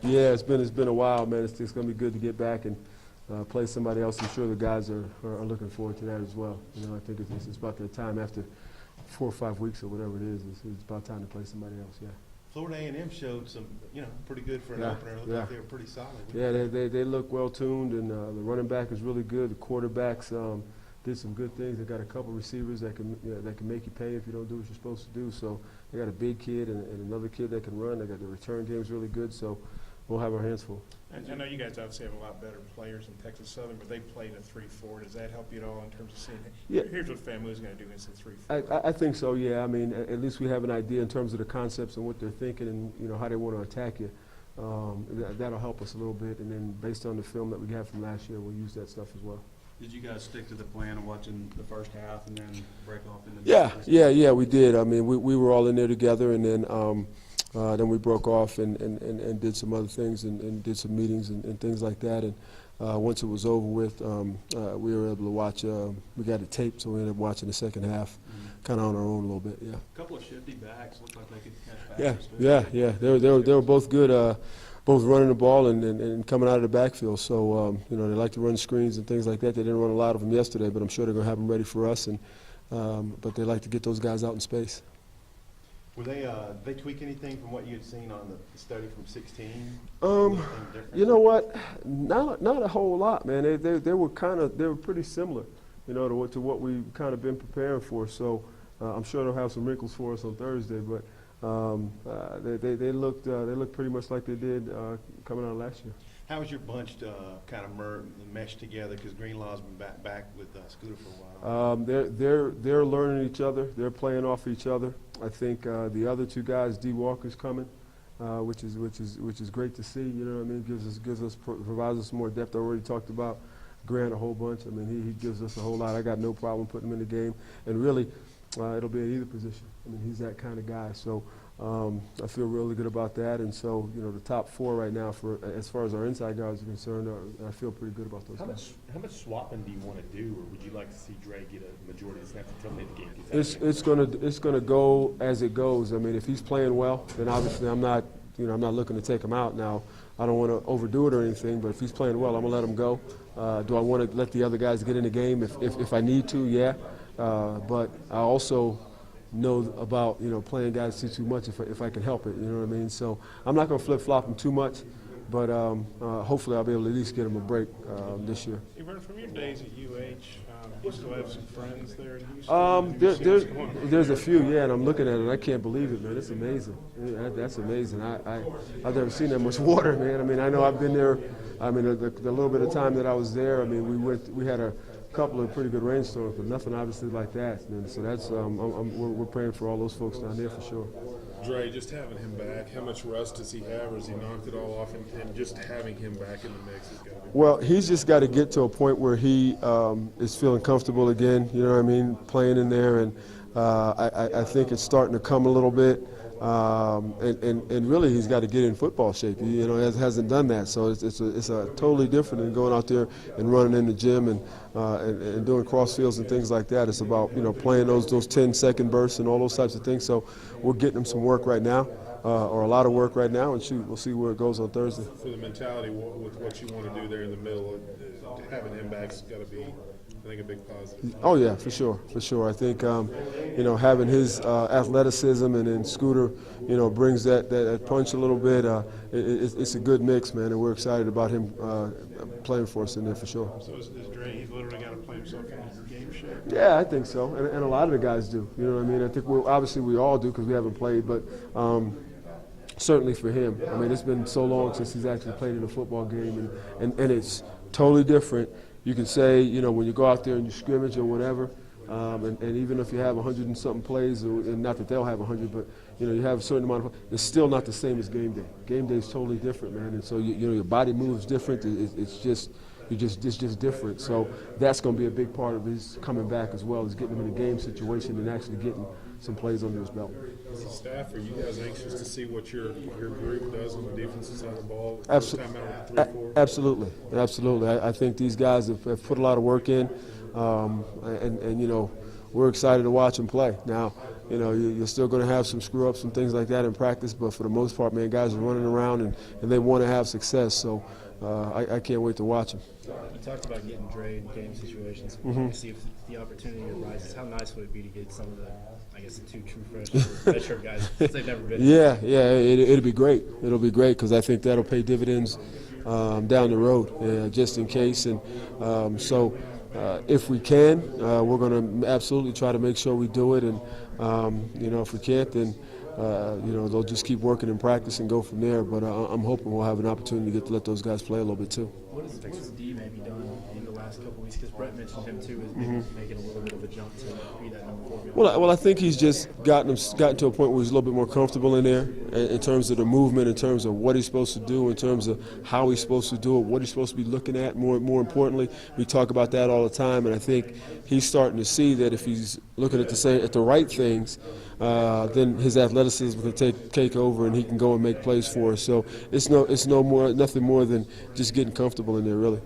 Yeah, it's been a while, man. It's going to be good to get back and play somebody else. I'm sure the guys are looking forward to that as well. You know, I think it's about the time after 4 or 5 weeks or whatever it is. It's about time to play somebody else. Yeah. Florida A&M showed some, pretty good for an opener. It looked like they were pretty solid. Yeah, they look well tuned, and the running back is really good. The quarterbacks did some good things. They got a couple receivers that can make you pay if you don't do what you're supposed to do. So they got a big kid and another kid that can run. They got the return game's really good. So we'll have our hands full. And I know you guys obviously have a lot better players in Texas Southern, but they played a 3-4. Does that help you at all in terms of seeing here's what FAMU is going to do against a 3-4? I think so, yeah. I mean, at least we have an idea in terms of the concepts and what they're thinking and, how they want to attack you. That'll help us a little bit. And then based on the film that we have from last year, we'll use that stuff as well. Did you guys stick to the plan of watching the first half and then break off in the Yeah, we did. I mean, we were all in there together, and then we broke off and did some other things and did some meetings and things like that. And once it was over with, we were able to watch. We got it taped, so we ended up watching the second half, kind of on our own a little bit. Yeah. A couple of shifty backs looked like they could catch back. Yeah. They were both good. Both running the ball and coming out of the backfield. So, they like to run screens and things like that. They didn't run a lot of them yesterday, but I'm sure they're going to have them ready for us. But they like to get those guys out in space. Were they tweak anything from what you had seen on the study from 16? You know what? Not a whole lot, man. They were pretty similar, to what we've kind of been preparing for. So I'm sure they'll have some wrinkles for us on Thursday, but. They looked pretty much like they did coming out of last year. How was your bunch kind of meshed together? Because Greenlaw's been back with Scooter for a while. They're learning each other. They're playing off each other. I think the other two guys, D. Walker's coming, which is great to see. You know what I mean? Provides us more depth. I already talked about Grant a whole bunch. I mean, he gives us a whole lot. I got no problem putting him in the game, and really. It'll be at either position. I mean, he's that kind of guy. So I feel really good about that. And so, the top 4 right now, as far as our inside guys are concerned, I feel pretty good about those guys. How much swapping do you want to do, or would you like to see Dre get a majority of snaps until the game? It's gonna go as it goes. I mean, if he's playing well, then obviously I'm not looking to take him out now. I don't want to overdo it or anything, but if he's playing well, I'm gonna let him go. Do I want to let the other guys get in the game if I need to? Yeah. But I also know about playing guys too much if I can help it. You know what I mean? So I'm not going to flip-flop them too much, but hopefully I'll be able to at least get them a break this year. Vernon, from your days at UH, you still have some friends there in Houston? There's a few, yeah, and I'm looking at it. And I can't believe it, man. It's amazing. That's amazing. I've never seen that much water, man. I mean, I know I've been there. I mean, the little bit of time that I was there. I mean, we had a couple of pretty good rainstorms, but nothing obviously like that. And so that's we're praying for all those folks down there for sure. Dre, just having him back, how much rust does he have, or has he knocked it all off? And just having him back in the mix is going to be. Well, he's just got to get to a point where he is feeling comfortable again. You know what I mean? Playing in there, and I think it's starting to come a little bit. And really, he's got to get in football shape. He, hasn't done that, so it's a totally different than going out there and running in the gym and doing cross fields and things like that. It's about playing those 10-second bursts and all those types of things. So we're getting him some work right now, or a lot of work right now, and we'll see where it goes on Thursday. For the mentality with what you want to do there in the middle, having him back's got to be, I think, a big positive. Oh yeah, for sure. I think having his athleticism and then Scooter, brings that punch a little bit. It's a good mix, man, and we're excited about him playing for us in there for sure. So is Dre? He's literally got to play himself into game shape. Yeah, I think so, and a lot of the guys do. You know what I mean? I think we all do because we haven't played, but. Certainly for him. I mean, it's been so long since he's actually played in a football game, and it's totally different. You can say, when you go out there and you scrimmage or whatever, and even if you have 100 and something plays, and not that they'll have 100, but you have a certain amount of, it's still not the same as game day. Game day is totally different, man, and so your body moves different. It's just different. So that's going to be a big part of his coming back as well, is getting him in a game situation and actually getting some plays under his belt. As a staff, are you guys anxious to see what your group does on the defensive side of the ball? Absolutely. I think these guys have put a lot of work in, and we're excited to watch him play. Now, you know, you're still going to have some screw-ups and things like that in practice, but for the most part, man, guys are running around and they want to have success. So I can't wait to watch him. You talked about getting Dre in game situations. See if the opportunity arises. How nice would it be to get some of the, I guess, the two true redshirt guys since they've never been? Yeah, it'll be great. It'll be great because I think that'll pay dividends down the road, just in case. And so if we can, we're going to absolutely try to make sure we do it. And you know, if we can't, then you know, they'll just keep working in practice and go from there. But I'm hoping we'll have an opportunity to get to let those guys play a little bit too. What has D maybe done in the last couple of weeks? Because Brett mentioned him too as maybe making a little bit of a jump to be that number 4 guy. Well, I think he's just gotten to a point where he's a little bit more comfortable in there in terms of the movement, in terms of what he's supposed to do, in terms of how he's supposed to do it, what he's supposed to be looking at. More importantly, we talk about that all the time, and I think he's starting to see that if he's looking at the right things, then his athleticism can take over, and he can go and make plays for us. So it's nothing more than just getting comfortable in there, really.